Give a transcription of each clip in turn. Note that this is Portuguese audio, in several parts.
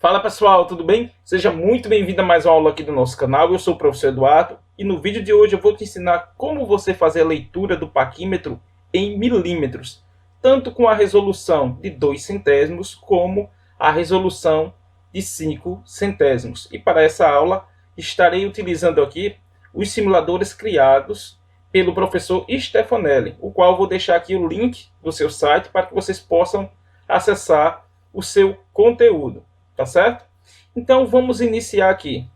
Fala pessoal, tudo bem? Seja muito bem-vindo a mais uma aula aqui do nosso canal. Eu sou o professor Eduardo e no vídeo de hoje eu vou te ensinar como você fazer a leitura do paquímetro em milímetros, tanto com a resolução de 2 centésimos como a resolução de 5 centésimos. E para essa aula estarei utilizando aqui os simuladores criados pelo professor Stefanelli, o qual vou deixar aqui o link do seu site para que vocês possam acessar o seu conteúdo. Tá certo? Então vamos iniciar aqui.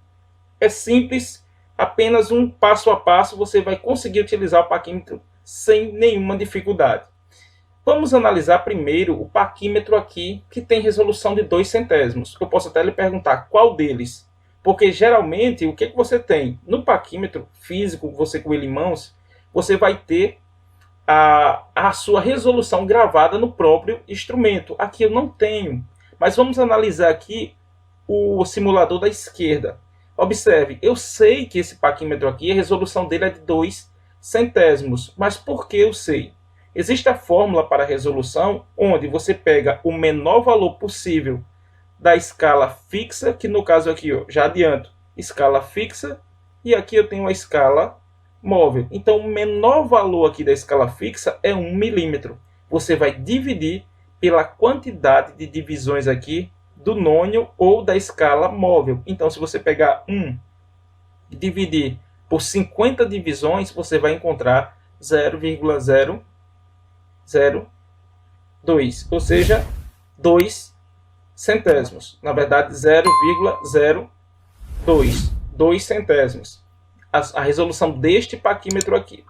É simples, apenas um passo a passo você vai conseguir utilizar o paquímetro sem nenhuma dificuldade. Vamos analisar primeiro o paquímetro aqui que tem resolução de 2 centésimos. Eu posso até lhe perguntar qual deles, porque geralmente o que você tem no paquímetro físico, você com ele em mãos, você vai ter a sua resolução gravada no próprio instrumento. Aqui eu não tenho. Mas vamos analisar aqui o simulador da esquerda. Observe, eu sei que esse paquímetro aqui, a resolução dele é de 2 centésimos. Mas por que eu sei? Existe a fórmula para a resolução, onde você pega o menor valor possível da escala fixa, que no caso aqui, ó, já adianto, escala fixa, e aqui eu tenho a escala móvel. Então, o menor valor aqui da escala fixa é 1 milímetro. Você vai dividir pela quantidade de divisões aqui do nônio ou da escala móvel. Então, se você pegar 1 e dividir por 50 divisões, você vai encontrar 0,002, ou seja, 2 centésimos. Na verdade, 0,02, 2 centésimos. A resolução deste paquímetro aqui.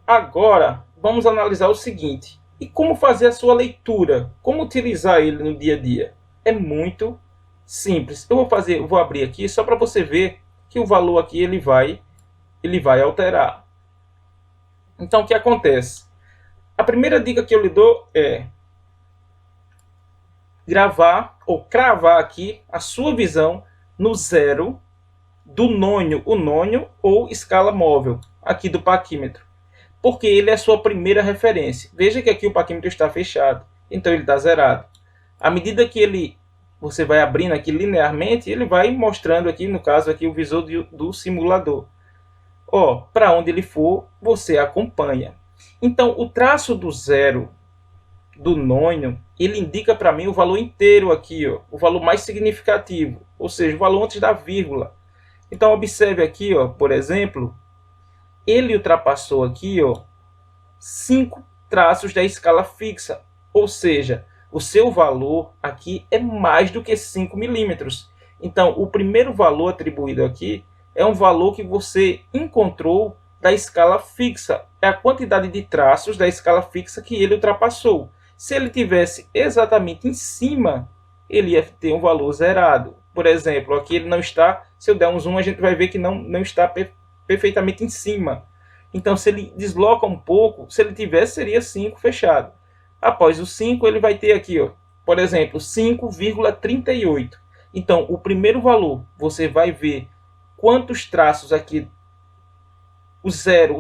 Agora, vamos analisar o seguinte. E como fazer a sua leitura? Como utilizar ele no dia a dia? É muito simples. Eu vou abrir aqui só para você ver que o valor aqui ele vai alterar. Então, o que acontece? A primeira dica que eu lhe dou é gravar ou cravar aqui a sua visão no zero do nônio, o nônio ou escala móvel aqui do paquímetro. Porque ele é a sua primeira referência. Veja que aqui o paquímetro está fechado, então ele está zerado. À medida que você vai abrindo aqui linearmente, ele vai mostrando aqui, no caso aqui, o visor do simulador. Ó, para onde ele for, você acompanha. Então, o traço do zero do nônio, ele indica para mim o valor inteiro aqui, ó, o valor mais significativo, ou seja, o valor antes da vírgula. Então, observe aqui, ó, por exemplo, ele ultrapassou aqui, ó, 5 traços da escala fixa, ou seja, o seu valor aqui é mais do que 5 milímetros. Então, o primeiro valor atribuído aqui é um valor que você encontrou da escala fixa. É a quantidade de traços da escala fixa que ele ultrapassou. Se ele tivesse exatamente em cima, ele ia ter um valor zerado. Por exemplo, aqui ele não está, se eu der um zoom, a gente vai ver que não está perfeitamente em cima. Então, se ele desloca um pouco, se ele tivesse, seria 5 fechado. Após o 5, ele vai ter aqui, ó, por exemplo, 5,38. Então, o primeiro valor, você vai ver quantos traços aqui, o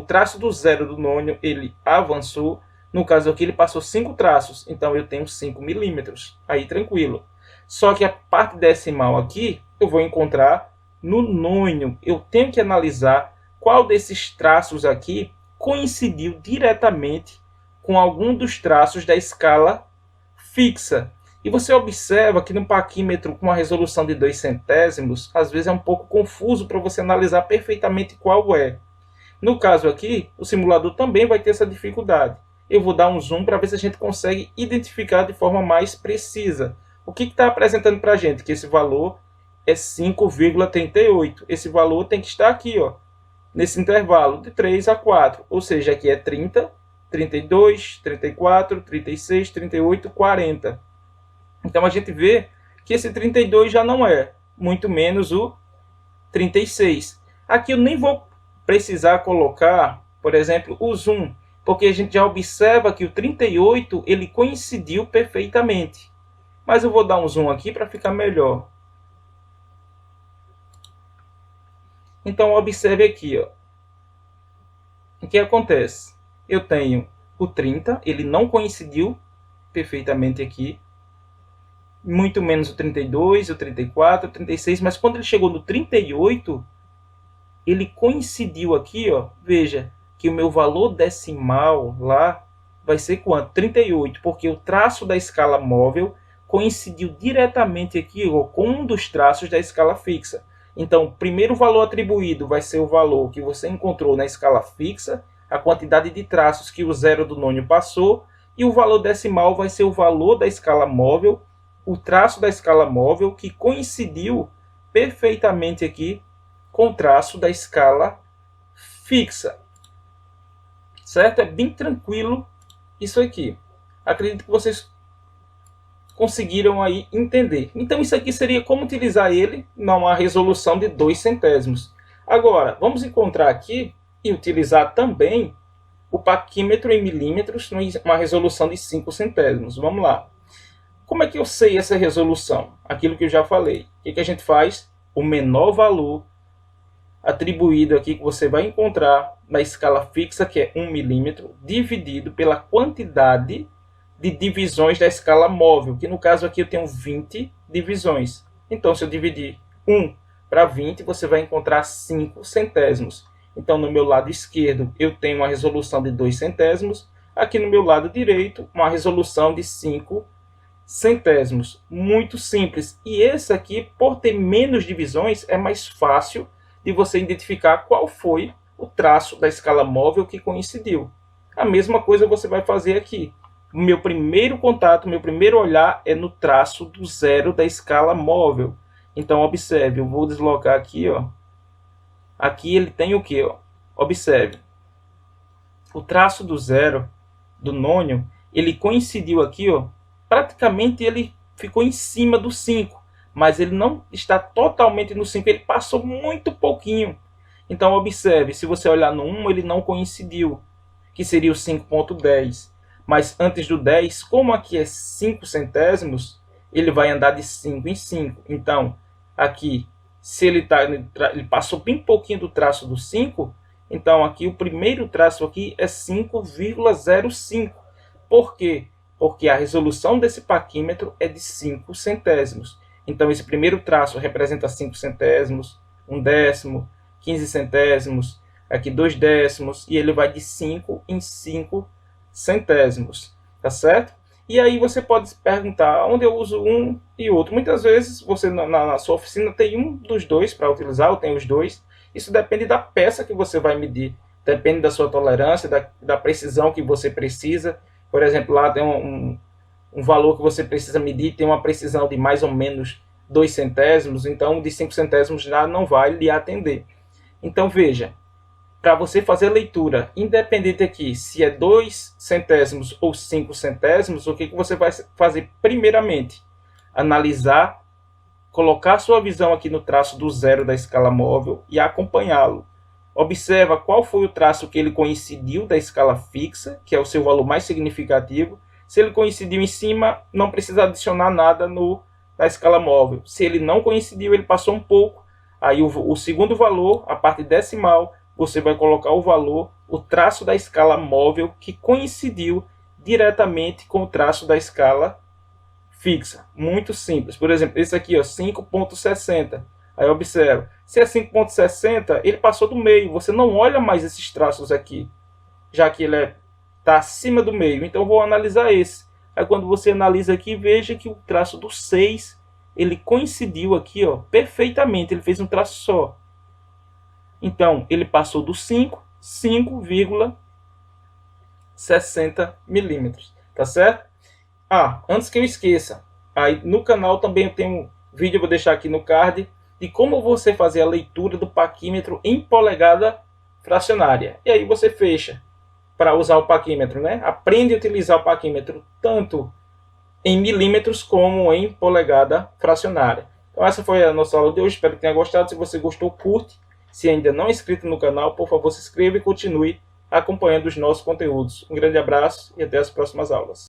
traço do zero do nônio, ele avançou. No caso aqui, ele passou 5 traços, então eu tenho 5 milímetros. Aí, tranquilo. Só que a parte decimal aqui, eu vou encontrar no nônio. Eu tenho que analisar qual desses traços aqui coincidiu diretamente com algum dos traços da escala fixa. E você observa que no paquímetro com uma resolução de 2 centésimos, às vezes é um pouco confuso para você analisar perfeitamente qual é. No caso aqui, o simulador também vai ter essa dificuldade. Eu vou dar um zoom para ver se a gente consegue identificar de forma mais precisa. O que está apresentando para a gente? Que esse valor é 5,38. Esse valor tem que estar aqui, ó, nesse intervalo de 3 a 4. Ou seja, aqui é 30, 32, 34, 36, 38, 40. Então a gente vê que esse 32 já não é, muito menos o 36. Aqui eu nem vou precisar colocar, por exemplo, o zoom, porque a gente já observa que o 38 ele coincidiu perfeitamente. Mas eu vou dar um zoom aqui para ficar melhor. Então observe aqui, ó. O que acontece? Eu tenho o 30, ele não coincidiu perfeitamente aqui. muito menos o 32, o 34, o 36, mas quando ele chegou no 38, ele coincidiu aqui, ó, veja, que o meu valor decimal lá vai ser quanto? 38, porque o traço da escala móvel coincidiu diretamente aqui, ó, com um dos traços da escala fixa. Então, o primeiro valor atribuído vai ser o valor que você encontrou na escala fixa, a quantidade de traços que o zero do nônio passou, e o valor decimal vai ser o valor da escala móvel, o traço da escala móvel que coincidiu perfeitamente aqui com o traço da escala fixa. Certo? É bem tranquilo isso aqui. Acredito que vocês conseguiram aí entender. Então isso aqui seria como utilizar ele numa resolução de 2 centésimos. Agora, vamos encontrar aqui e utilizar também o paquímetro em milímetros numa resolução de 5 centésimos. Vamos lá. Como é que eu sei essa resolução? Aquilo que eu já falei. O que a gente faz? O menor valor atribuído aqui que você vai encontrar na escala fixa, que é 1 milímetro, dividido pela quantidade de divisões da escala móvel, que no caso aqui eu tenho 20 divisões. Então, se eu dividir 1 para 20, você vai encontrar 5 centésimos. Então, no meu lado esquerdo, eu tenho uma resolução de 2 centésimos. Aqui no meu lado direito, uma resolução de 5 centésimos. Muito simples. E esse aqui, por ter menos divisões, é mais fácil de você identificar qual foi o traço da escala móvel que coincidiu. A mesma coisa você vai fazer aqui. O meu primeiro contato, meu primeiro olhar é no traço do zero da escala móvel. Então, observe, eu vou deslocar aqui, ó. Aqui ele tem o que? Observe. O traço do zero, do nônio, ele coincidiu aqui, ó. Praticamente ele ficou em cima do 5. Mas ele não está totalmente no 5. Ele passou muito pouquinho. Então, observe. Se você olhar no 1, ele não coincidiu. Que seria o 5.10. Mas antes do 10, como aqui é 5 centésimos, ele vai andar de 5 em 5. Então, aqui, se ele passou bem pouquinho do traço do 5, então aqui o primeiro traço aqui é 5,05. Por quê? Porque a resolução desse paquímetro é de 5 centésimos. Então, esse primeiro traço representa 5 centésimos, 1 décimo, 15 centésimos, aqui 2 décimos, e ele vai de 5 em 5 centésimos, tá certo? E aí você pode se perguntar onde eu uso um e outro. Muitas vezes você na sua oficina tem um dos dois para utilizar, ou tem os dois. Isso depende da peça que você vai medir, depende da sua tolerância, da precisão que você precisa. Por exemplo, lá tem um valor que você precisa medir, tem uma precisão de mais ou menos 2 centésimos, então de 5 centésimos já não vai lhe atender. Então veja, para você fazer a leitura, independente aqui se é 2 centésimos ou 5 centésimos, o que você vai fazer primeiramente? Analisar, colocar sua visão aqui no traço do zero da escala móvel e acompanhá-lo. Observa qual foi o traço que ele coincidiu da escala fixa, que é o seu valor mais significativo. Se ele coincidiu em cima, não precisa adicionar nada na escala móvel. Se ele não coincidiu, ele passou um pouco. Aí o segundo valor, a parte decimal, você vai colocar o valor, o traço da escala móvel que coincidiu diretamente com o traço da escala fixa. Muito simples. Por exemplo, esse aqui, 5.60. Aí observa, se é 5.60, ele passou do meio. Você não olha mais esses traços aqui, já que ele está acima do meio. Então eu vou analisar esse. Aí quando você analisa aqui, veja que o traço do 6, ele coincidiu aqui, perfeitamente. Ele fez um traço só. Então, ele passou do 5,60 milímetros, tá certo? Antes que eu esqueça, aí no canal também eu tenho um vídeo, eu vou deixar aqui no card, de como você fazer a leitura do paquímetro em polegada fracionária. E aí você fecha para usar o paquímetro, né? Aprende a utilizar o paquímetro tanto em milímetros como em polegada fracionária. Então essa foi a nossa aula de hoje, espero que tenha gostado. Se você gostou, curte. Se ainda não é inscrito no canal, por favor, se inscreva e continue acompanhando os nossos conteúdos. Um grande abraço e até as próximas aulas.